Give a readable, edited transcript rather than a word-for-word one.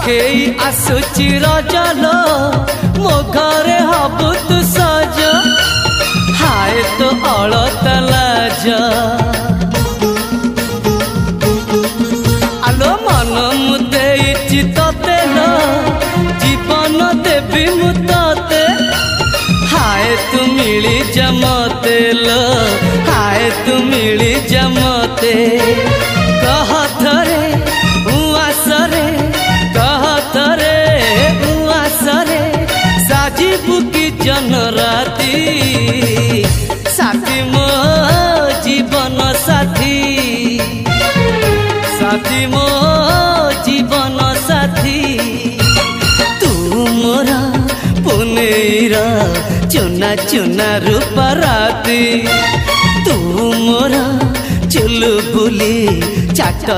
आखेई आसुची रजलो मो घरे हबु तू सज हाय तो अलता लाज आलो मन मुदे चितते लो जीवन देवी मुते हाय तू मिली जमते लो हाय तू मिली जमते कह थरे उआसरे कह थरे उआसरे साजिबु की जन राती साथी मो जीवन साथी साथी मो जीवन साथी तू मोरा पुनेरा चुना चुना रूपा राती तू मोरा चुलु बुली चाट